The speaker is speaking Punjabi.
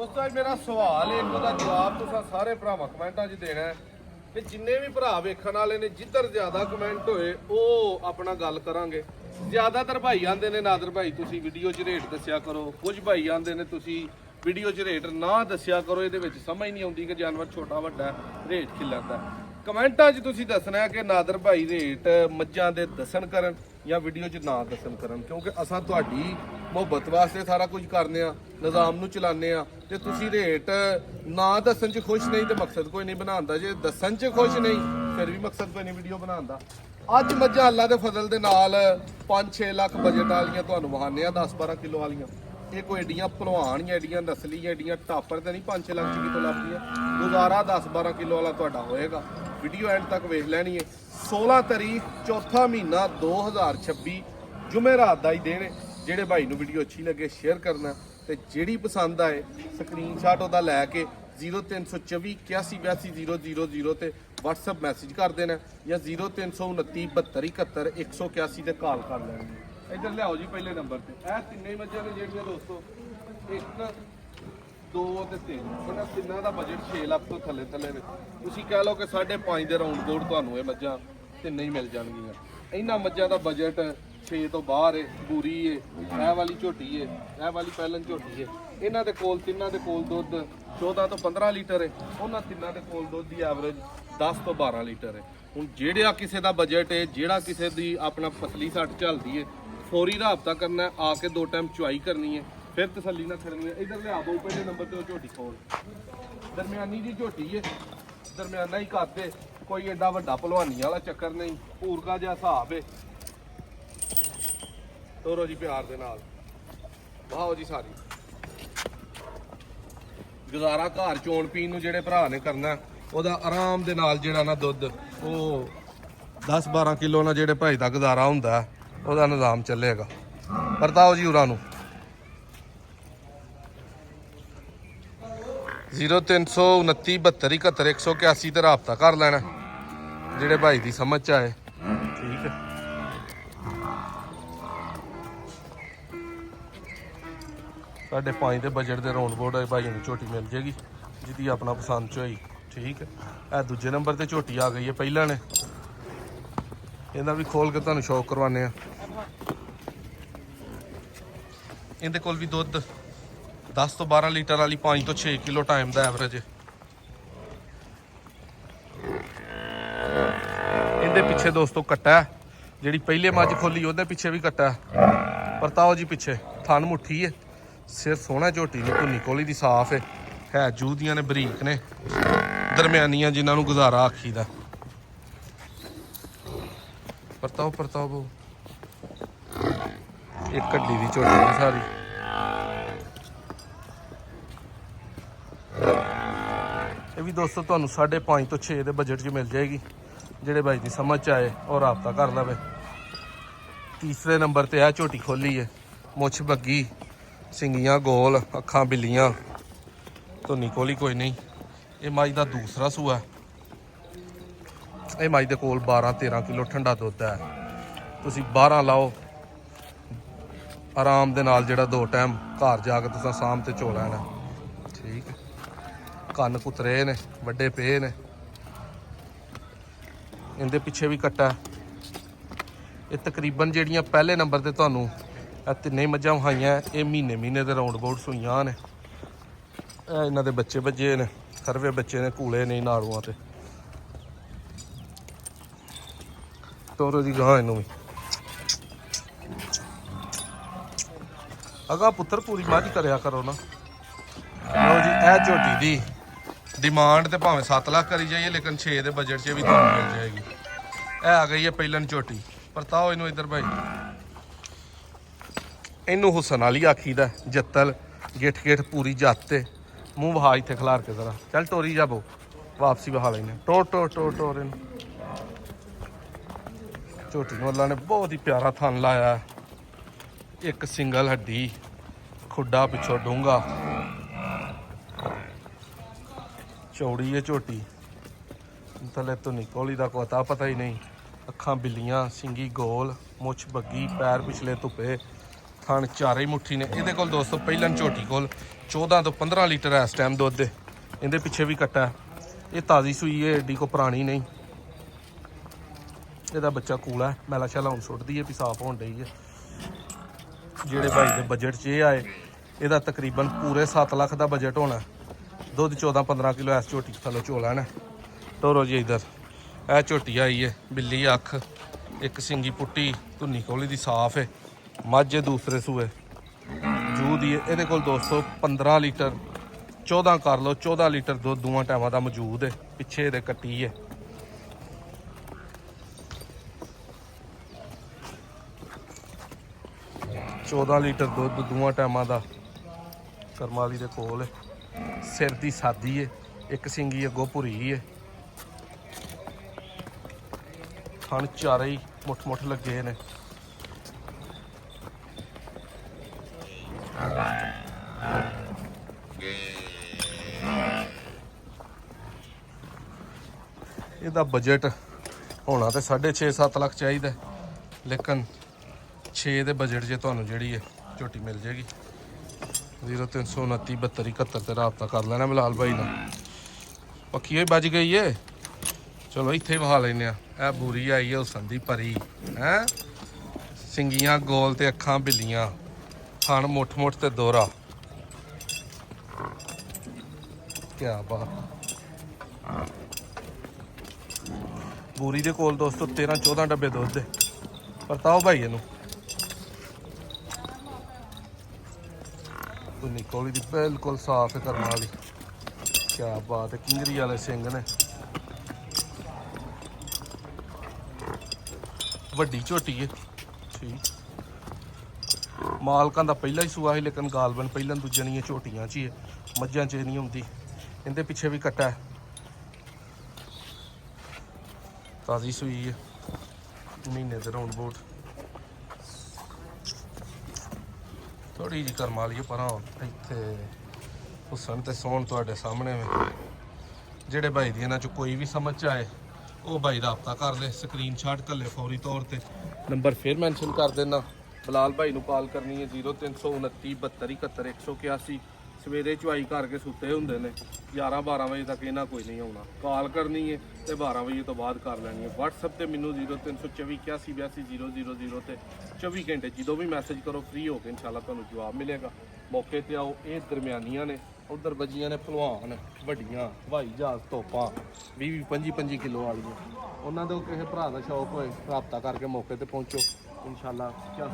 ਦੋਸਤੋ ਅੱਜ ਮੇਰਾ ਸਵਾਲ ਹੈ, ਉਹਦਾ ਜਵਾਬ ਤੁਸੀਂ ਸਾਰੇ ਭਰਾਵਾਂ ਕਮੈਂਟਾਂ 'ਚ ਦੇਣਾ ਹੈ ਕਿ ਜਿੰਨੇ ਵੀ ਭਰਾ ਵੇਖਣ ਵਾਲੇ ਨੇ ਜਿੱਧਰ ਜ਼ਿਆਦਾ ਕਮੈਂਟ ਹੋਏ ਉਹ ਆਪਣਾ ਗੱਲ ਕਰਾਂਗੇ। ਜ਼ਿਆਦਾਤਰ ਭਾਈ ਆਂਦੇ ਨੇ ਨਾਦਰ ਭਾਈ ਤੁਸੀਂ ਵੀਡੀਓ 'ਚ ਰੇਟ ਦੱਸਿਆ ਕਰੋ, ਕੁਝ ਭਾਈ ਆਂਦੇ ਨੇ ਤੁਸੀਂ ਵੀਡੀਓ 'ਚ ਰੇਟ ਨਾ ਦੱਸਿਆ ਕਰੋ, ਇਹਦੇ ਵਿੱਚ ਸਮਝ ਨਹੀਂ ਆਉਂਦੀ ਕਿ ਜਾਨਵਰ ਛੋਟਾ ਵੱਡਾ ਰੇਟ ਖਿਲਾਉਂਦਾ। ਕਮੈਂਟਾਂ 'ਚ ਤੁਸੀਂ ਦੱਸਣਾ ਹੈ ਕਿ ਨਾਦਰ ਭਾਈ ਰੇਟ ਮੱਝਾਂ ਦੇ ਦੱਸਣ ਕਰਨ ਜਾਂ ਵੀਡੀਓ 'ਚ ਨਾ ਦੱਸਣ ਕਰਨ, ਕਿਉਂਕਿ ਅਸਾਂ ਤੁਹਾਡੀ ਮੁਹੱਬਤ ਵਾਸਤੇ ਸਾਰਾ ਕੁਝ ਕਰਨੇ ਆ, ਨਿਜ਼ਾਮ ਨੂੰ ਚਲਾਉਂਦੇ ਆ। ਤੇ ਤੁਸੀਂ ਰੇਟ ਨਾ ਦੱਸਣ 'ਚ ਖੁਸ਼ ਨਹੀਂ ਤੇ ਮਕਸਦ ਕੋਈ ਨਹੀਂ ਬਣਾਉਣ ਦਾ, ਜੇ ਦੱਸਣ 'ਚ ਖੁਸ਼ ਨਹੀਂ ਫਿਰ ਵੀ ਮਕਸਦ ਕੋਈ ਨਹੀਂ ਵੀਡੀਓ ਬਣਾਉਣ ਦਾ। ਅੱਜ ਮੱਝਾਂ ਅੱਲਾ ਦੇ ਫਜ਼ਲ ਦੇ ਨਾਲ 5-6 ਲੱਖ ਬਜਟ ਵਾਲੀਆਂ ਤੁਹਾਨੂੰ ਵਹਾਨੇ ਆ, 10-12 ਕਿਲੋ ਵਾਲੀਆਂ। ਇਹ ਕੋਈ ਏਡੀਆਂ ਭਲਵਾਨ ਜਾਂ ਏਡੀਆਂ ਨਸਲੀ ਜਾਂ ਏਡੀਆਂ ਟਾਪਰ ਤੇ ਨਹੀਂ 5-6 ਲੱਖ ਚ ਕਿਤੋਂ ਲੱਭਦੀਆਂ। ਗੁਜ਼ਾਰਾ 10-12 ਕਿਲੋ ਵਾਲਾ ਤੁਹਾਡਾ ਹੋਏਗਾ। ਵੀਡੀਓ ਐਂਡ ਤੱਕ ਵੇਖ ਲੈਣੀ ਹੈ। 16 ਤਰੀਕ ਚੌਥਾ ਮਹੀਨਾ 2026 ਜੁਮੇਰਾਤ ਦਾ ਹੀ ਦਿਨ ਹੈ। ਜਿਹੜੇ ਭਾਈ ਨੂੰ ਵੀਡੀਓ ਅੱਛੀ ਲੱਗੇ ਸ਼ੇਅਰ ਕਰਨਾ ਤੇ ਜਿਹੜੀ ਪਸੰਦ ਆਏ ਸਕਰੀਨਸ਼ਾਟ ਉਹਦਾ ਲੈ ਕੇ 0324 8182 ਤੇ WhatsApp ਮੈਸੇਜ ਕਰ ਦੇਣਾ ਜਾਂ 0329 72 71 181 ਤੇ ਕਾਲ ਕਰ ਲੈਣੀ। ਇੱਧਰ ਲਿਆਓ ਜੀ ਪਹਿਲੇ ਨੰਬਰ ਤੇ। ਇਹ ਤਿੰਨੇ ਮੱਝਾਂ ਨੇ ਜਿਹੜੀਆਂ ਦੋਸਤੋ 1 2 ਤੇ 3, ਇਹਨਾਂ ਤਿੰਨਾਂ ਦਾ ਬਜਟ 6 ਲੱਖ ਤੋਂ ਥੱਲੇ ਨੇ। ਤੁਸੀਂ ਕਹਿ ਲਓ ਕਿ 5.5 ਦੇ ਰਾਉਂਡ ਬੋਰਡ ਤੁਹਾਨੂੰ ਇਹ ਮੱਝਾਂ ਤਿੰਨੇ ਹੀ ਮਿਲ ਜਾਣਗੀਆਂ। ਇਹਨਾਂ ਮੱਝਾਂ ਦਾ ਬਜਟ 6 ਤੋਂ ਬਾਹਰ ਹੈ। ਬੂਰੀ ਹੈ, ਇਹ ਵਾਲੀ ਝੋਟੀ ਹੈ, ਇਹ ਵਾਲੀ ਪਹਿਲਨ ਝੋਟੀ ਹੈ। ਇਹਨਾਂ ਦੇ ਕੋਲ ਤਿੰਨਾਂ ਦੇ ਕੋਲ ਦੁੱਧ 14 ਤੋਂ 15 ਲੀਟਰ ਹੈ। ਉਹਨਾਂ ਤਿੰਨਾਂ ਦੇ ਕੋਲ ਦੁੱਧ ਦੀ ਐਵਰੇਜ 10 ਤੋਂ 12 ਲੀਟਰ ਹੈ। ਹੁਣ ਜਿਹੜਾ ਕਿਸੇ ਦਾ ਬਜਟ ਹੈ, ਜਿਹੜਾ ਕਿਸੇ ਦੀ ਆਪਣਾ ਪਤਲੀ ਸੱਟ ਚੱਲਦੀ ਹੈ, ਫੌਰੀ ਰਾਬਤਾ ਕਰਨਾ ਹੈ, ਆ ਕੇ 2 ਟਾਈਮ ਚੁਆਈ ਕਰਨੀ ਹੈ, ਫਿਰ ਤਸੱਲੀ ਨਾਲ ਖੜਨੀ ਹੈ। ਇੱਧਰ ਲਿਆ ਦੋ ਪਹਿਲੇ ਨੰਬਰ ਤੇ ਉਹ ਝੋਟੀ ਕੋਲ ਦਰਮਿਆਨੀ ਦੀ ਝੋਟੀ ਹੈ, ਦਰਮਿਆਨਾ ਹੀ ਕਰਦੇ, ਕੋਈ ਐਡਾ ਵੱਡਾ ਭਲਵਾਨੀ ਵਾਲਾ ਚੱਕਰ ਨਹੀਂ, ਪੂਰਕਾ ਜਿਹਾ ਹਿਸਾਬ ਹੈ। ਤੋਰੋ ਜੀ ਪਿਆਰ ਦੇ ਨਾਲ, ਵਾਹੋ ਜੀ ਸਾਰੀ। ਗੁਜ਼ਾਰਾ ਘਰ ਚੋਣ ਪੀਣ ਨੂੰ ਜਿਹੜੇ ਭਰਾ ਨੇ ਕਰਨਾ, ਉਹਦਾ ਆਰਾਮ ਦੇ ਨਾਲ ਜਿਹੜਾ ਨਾ ਦੁੱਧ ਉਹ 10-12 ਕਿਲੋ ਨਾਲ ਜਿਹੜੇ ਭਾਈ ਦਾ ਗੁਜ਼ਾਰਾ ਹੁੰਦਾ ਉਹਦਾ ਨਿਜ਼ਾਮ ਚੱਲੇਗਾ। ਵਰਤਾਓ ਜੀ ਉਰਾਂ ਨੂੰ 0329 72 71 181 ਤੇ ਰਾਬਤਾ ਕਰ ਲੈਣਾ ਜਿਹੜੇ ਭਾਈ ਦੀ ਸਮਝ ਚ ਆਏ। ਠੀਕ ਹੈ। ਸਾਡੇ 5 ਦੇ ਬਜਟ ਦੇ ਰਾਉਂਡ ਬੋਰਡ ਭਾਈ ਨੂੰ ਝੋਟੀ ਮਿਲ ਜੇਗੀ ਜਿਹਦੀ ਆਪਣਾ ਪਸੰਦ ਚ ਹੋਈ। ਠੀਕ ਹੈ। ਇਹ ਦੂਜੇ ਨੰਬਰ ਤੇ ਝੋਟੀ ਆ ਗਈ ਹੈ ਪਹਿਲਾਂ ਨੇ, ਇਹਦਾ ਵੀ ਖੋਲ ਕੇ ਤੁਹਾਨੂੰ ਸ਼ੌਕ ਕਰਵਾਨੇ ਆ। ਇਹਦੇ ਕੋਲ ਵੀ ਦੁੱਧ 10 ਤੋਂ 12 ਲੀਟਰ ਵਾਲੀ 5 ਤੋਂ 6 ਕਿਲੋ ਟਾਈਮ ਦਾ ਐਵਰੇਜ ਹੈ। ਇਹਦੇ ਪਿੱਛੇ ਦੋਸਤੋ ਕੱਟਾ, ਜਿਹੜੀ ਪਹਿਲੇ ਮੱਝ ਖੋਲੀ ਉਹਦੇ ਪਿੱਛੇ ਵੀ ਕੱਟਾ। ਪਰਤਾਓ ਜੀ ਪਿੱਛੇ ਥਣ ਮੁੱਠੀ ਹੈ, ਸਿਰ ਸੋਹਣਾ ਝੋਟੀ ਦੀ, ਧੁੰਨੀ ਕੋਲੀ ਦੀ ਸਾਫ਼ ਹੈ ਜੂਹ ਦੀਆਂ ਨੇ, ਬਰੀਕ ਨੇ, ਦਰਮਿਆਨੀਆਂ ਜਿਨ੍ਹਾਂ ਨੂੰ ਗੁਜ਼ਾਰਾ ਆਖੀਦਾ। ਪਰਤਾਓ ਬਹੁ ਇੱਕ ਕੱਢੀ ਦੀ ਝੋਟੀ ਹੈ ਸਾਰੀ। ਇਹ ਵੀ ਦੋਸਤੋ ਤੁਹਾਨੂੰ 5.5 ਤੋਂ 6 ਦੇ ਬਜਟ 'ਚ ਮਿਲ ਜਾਏਗੀ। ਜਿਹੜੇ ਬਾਈ ਦੀ ਸਮਝ 'ਚ ਆਏ ਉਹ ਰਾਬਤਾ ਕਰ ਲਵੇ। ਤੀਸਰੇ ਨੰਬਰ ਤੇ ਇਹ ਝੋਟੀ ਖੋਲੀ ਹੈ, ਮੁੱਛ ਬੱਗੀ, ਸਿੰਗੀਆਂ ਗੋਲ, ਅੱਖਾਂ ਬਿੱਲੀਆਂ, ਧੁੰਨੀ ਕੋਲੀ ਕੋਈ ਨਹੀਂ। ਇਹ ਮੱਝ ਦਾ ਦੂਸਰਾ ਸੂਆ। ਇਹ ਮੱਝ ਦੇ ਕੋਲ 12-13 ਕਿਲੋ ਠੰਡਾ ਦੁੱਧ ਹੈ। ਤੁਸੀਂ 12 ਲਾਓ ਆਰਾਮ ਦੇ ਨਾਲ, ਜਿਹੜਾ 2 ਟਾਈਮ ਘਰ ਜਾ ਕੇ ਤੁਸੀਂ ਸਾਂਭ ਤੇ ਚੋ ਲੈਣਾ। ਠੀਕ ਹੈ। ਕੰਨ ਕੁਤਰੇ ਨੇ, ਵੱਡੇ ਪਏ ਨੇ। ਇਹਦੇ ਪਿੱਛੇ ਵੀ ਕੱਟਾ। ਇਹ ਤਕਰੀਬਨ ਜਿਹੜੀਆਂ ਪਹਿਲੇ ਨੰਬਰ ਤੇ ਤੁਹਾਨੂੰ ਇਹ ਤਿੰਨੇ ਮੱਝਾਂ ਵਹਾਈਆਂ, ਇਹ ਮਹੀਨੇ ਦੇ ਰਾਉਂਡ ਬੋਰਡ ਸੂਈਆਂ ਨੇ। ਇਹ ਇਹਨਾਂ ਦੇ ਬੱਚੇ ਵੱਜੇ ਨੇ, ਖਰਵੇ ਬੱਚੇ ਨੇ, ਕੂਲੇ ਨਹੀਂ ਨਾੜੂਆਂ ਤੇ। ਤੋਰੋ ਦੀ ਗਾਂ ਇਹਨੂੰ ਵੀ ਅਗਾ ਪੁੱਤਰ ਪੂਰੀ ਮੱਝ ਕਰਿਆ ਕਰੋ ਨਾ। ਲਓ ਜੀ ਇਹ ਝੋਟੀ ਦੀ ਡਿਮਾਂਡ ਤੇ ਭਾਵੇਂ 7 ਲੱਖ ਕਰੀ ਜਾਈਏ, ਲੇਕਿਨ 6 ਦੇ ਬਜਟ 'ਚ ਵੀ ਤੁਹਾਨੂੰ ਮਿਲ ਜਾਏਗੀ। ਇਹ ਆ ਗਈ ਹੈ ਪਹਿਲਨ ਝੋਟੀ। ਪਰਤਾਓ ਇਹਨੂੰ ਇੱਧਰ ਭਾਈ। ਇਹਨੂੰ ਹੁਸਨ ਵਾਲੀ ਆਖੀਦਾ, ਜੱਤਲ ਗਿੱਠ ਪੂਰੀ ਜੱਤ ਤੇ ਮੂੰਹ ਵਹਾ ਇੱਥੇ ਖਿਲਾਰ ਕੇ ਜ਼ਰਾ ਚੱਲ ਟੋਰੀ ਜਾਬੋ, ਵਾਪਸੀ ਵਹਾ ਲੈਣੇ। ਟੋਰ ਇਹਨੂੰ। ਝੋਟੀ ਨੂੰ ਅੱਲਾ ਨੇ ਬਹੁਤ ਹੀ ਪਿਆਰਾ ਥਣ ਲਾਇਆ, ਇੱਕ ਸਿੰਗਲ ਹੱਡੀ, ਖੁੱਡਾ ਪਿੱਛੋਂ ਡੂੰਘਾ, ਚੌੜੀ ਹੈ ਝੋਟੀ। ਥੱਲੇ ਤੋਂ ਨਿਕੋਲੀ ਦਾ ਕੋਈ ਪਤਾ ਹੀ ਨਹੀਂ। ਅੱਖਾਂ ਬਿੱਲੀਆਂ, ਸਿੰਗੀ ਗੋਲ, ਮੁੱਛ ਬੱਗੀ, ਪੈਰ ਪਿਛਲੇ ਧੁੱਪੇ, ਥਣ ਚਾਰੇ ਮੁੱਠੀ ਨੇ। ਇਹਦੇ ਕੋਲ ਦੋਸਤੋ ਪਹਿਲਾਂ ਝੋਟੀ ਕੋਲ 14 ਤੋਂ 15 ਲੀਟਰ ਇਸ ਟਾਈਮ ਦੁੱਧ ਦੇ। ਇਹਦੇ ਪਿੱਛੇ ਵੀ ਕੱਟਾ ਹੈ। ਇਹ ਤਾਜ਼ੀ ਸੂਈ ਹੈ, ਏਡੀ ਕੋ ਪੁਰਾਣੀ ਨਹੀਂ। ਇਹਦਾ ਬੱਚਾ ਕੂਲਾ ਹੈ, ਮੈਲਾ ਸ਼ੈਲਾ ਹੁਣ ਸੁੱਟਦੀ ਹੈ ਵੀ ਸਾਫ਼ ਹੋਣ ਡਈ ਹੈ। ਜਿਹੜੇ ਭਾਈ ਦੇ ਬਜਟ 'ਚ ਇਹ ਆਏ, ਇਹਦਾ ਤਕਰੀਬਨ ਪੂਰੇ 7 ਲੱਖ ਦਾ ਬਜਟ ਹੋਣਾ। ਦੁੱਧ 14-15 ਕਿਲੋ ਇਸ ਝੋਟੀ ਥੱਲੋਂ ਚੋ ਲੈਣਾ। ਤੋਰੋ ਜੀ ਇੱਧਰ ਇਹ ਝੋਟੀ ਆਈ ਹੈ, ਬਿੱਲੀ ਅੱਖ, ਇੱਕ ਸਿੰਗੀ ਪੁੱਟੀ, ਧੁੰਨੀ ਕੋਲੀ ਦੀ ਸਾਫ਼ ਹੈ। ਮੱਝ ਦੂਸਰੇ ਸੂਏ ਜੂ ਦੀ ਹੈ। ਇਹਦੇ ਕੋਲ ਦੋਸਤੋ 15 ਲੀਟਰ 14 ਕਰ ਲਓ 14 ਲੀਟਰ ਦੁੱਧ ਦੋਵਾਂ ਟਾਈਮਾਂ ਦਾ ਮੌਜੂਦ ਹੈ। ਪਿੱਛੇ ਇਹਦੇ ਕੱਟੀ ਹੈ। चौदह लीटर दुध दोवां टाइमां दा करम वाली दे कोल है। सिर दी सादी है, एक सिंगी अगों भुरी है। थन चारे ही मुठ मुठ लगे ने। ਇਹਦਾ ਬਜਟ ਹੋਣਾ ਤੇ 6.5-7 ਲੱਖ ਚਾਹੀਦਾ, ਲੇਕਿन 6 ਦੇ ਬਜਟ 'ਚ ਤੁਹਾਨੂੰ ਜਿਹੜੀ ਹੈ ਝੋਟੀ ਮਿਲ ਜੇਗੀ। 0329 72 71 ਤੇ ਰਾਬਤਾ ਕਰ ਲੈਣਾ ਬਿਲਾਲ ਭਾਈ ਨਾਲ। ਪੱਕੀ ਹੋਈ ਵੱਜ ਗਈ ਏ। ਚਲੋ ਇੱਥੇ ਵਹਾ ਲੈਨੇ ਆ। ਇਹ ਬੂਰੀ ਆਈ ਹੈ ਹੁਸਨ ਦੀ ਪਰੀ ਹੈ, ਸਿੰਗੀਆਂ ਗੋਲ ਤੇ ਅੱਖਾਂ ਬਿੱਲੀਆਂ, ਥਣ ਮੁੱਠ ਮੁੱਠ ਤੇ ਦੋਰਾ। ਕਿਆ ਬਾਤ। ਬੂਰੀ ਦੇ ਕੋਲ ਦੋਸਤੋ 13-14 ਡੱਬੇ ਦੁੱਧ ਦੇ। ਪਰਤਾਓ ਭਾਈ ਇਹਨੂੰ। ਧੁੰਨੀ ਕੋਲੀ ਦੀ ਬਿਲਕੁਲ ਸਾਫ਼ ਹੈ ਕਰਮ ਵਾਲੀ। ਕਿਆ ਬਾਤ ਹੈ। ਕਿੰਗਰੀ ਵਾਲੇ ਸਿੰਘ ਨੇ। ਵੱਡੀ ਝੋਟੀ ਹੈ ਠੀਕ। ਮਾਲਕਾਂ ਦਾ ਪਹਿਲਾ ਹੀ ਸੂਆ ਸੀ, ਲੇਕਿਨ ਗਾਲਬਨ ਪਹਿਲਾਂ ਦੂਜਣੀਆਂ ਝੋਟੀਆਂ 'ਚ ਹੀ ਹੈ, ਮੱਝਾਂ 'ਚ ਨਹੀਂ ਹੁੰਦੀ। ਇਹਦੇ ਪਿੱਛੇ ਵੀ ਕੱਟਾ ਹੈ, ਤਾਜ਼ੀ ਸੂਈ ਹੈ, ਮਹੀਨੇ ਦੇ ਰਾਉਂਡ ਬੋਟ। ਥੋੜੀ ਜਿਹੀ ਕਰਮਾ ਲਈ ਪਰ ਇੱਥੇ ਹੁਸਨ ਤੇ ਸੋਹਣ ਤੁਹਾਡੇ ਸਾਹਮਣੇ ਵੇ। ਜਿਹੜੇ ਭਾਈ ਦੀ ਇਹਨਾਂ 'ਚ ਕੋਈ ਵੀ ਸਮਝ 'ਚ ਆਏ ਉਹ ਭਾਈ ਰਾਬਤਾ ਕਰ ਲੈ, ਸਕਰੀਨਸ਼ਾਟ ਕਰ ਲੈ ਫੌਰੀ ਤੌਰ ਤੇ। ਨੰਬਰ ਫਿਰ ਮੈਂਸ਼ਨ ਕਰ ਦੇਣਾ। ਬਲਾਲ ਭਾਈ ਨੂੰ ਕਾਲ ਕਰਨੀ ਹੈ 0329 72 71 181। ਸਵੇਰੇ ਚੁਆਈ ਕਰਕੇ ਸੁੱਤੇ ਹੁੰਦੇ ਨੇ, 11-12 ਵਜੇ ਤੱਕ ਇਹਨਾਂ ਕੋਈ ਨਹੀਂ ਆਉਣਾ। ਕਾਲ ਕਰਨੀ ਹੈ ਤੇ 12 ਵਜੇ ਤੋਂ ਬਾਅਦ ਕਰ ਲੈਣੀ ਹੈ। WhatsApp ਤੇ ਮੈਨੂੰ 0324 81 82 000 ਤੇ 24 ਘੰਟੇ ਜਦੋਂ ਵੀ ਮੈਸੇਜ ਕਰੋ ਫ੍ਰੀ ਹੋ ਕੇ ਇਨਸ਼ਾਅੱਲਾ ਤੁਹਾਨੂੰ ਜਵਾਬ ਮਿਲੇਗਾ। ਮੌਕੇ ਤੇ ਆਓ। ਇਹ ਦਰਮਿਆਨੀਆਂ ਨੇ, ਉਧਰ ਵੱਜੀਆਂ ਨੇ ਭਲਵਾਨ ਵੱਡੀਆਂ ਹਵਾਈ ਜਹਾਜ਼ ਤੋਪਾਂ 20-25 ਕਿਲੋ ਵਾਲੀਆਂ। ਉਹਨਾਂ ਤੋਂ ਕਿਸੇ ਭਰਾ ਦਾ ਸ਼ੌਕ ਹੋਏ ਰਾਬਤਾ ਕਰਕੇ ਮੌਕੇ ਤੇ ਪਹੁੰਚੋ ਇਨਸ਼ਾਅੱਲਾ। ਕਿਆ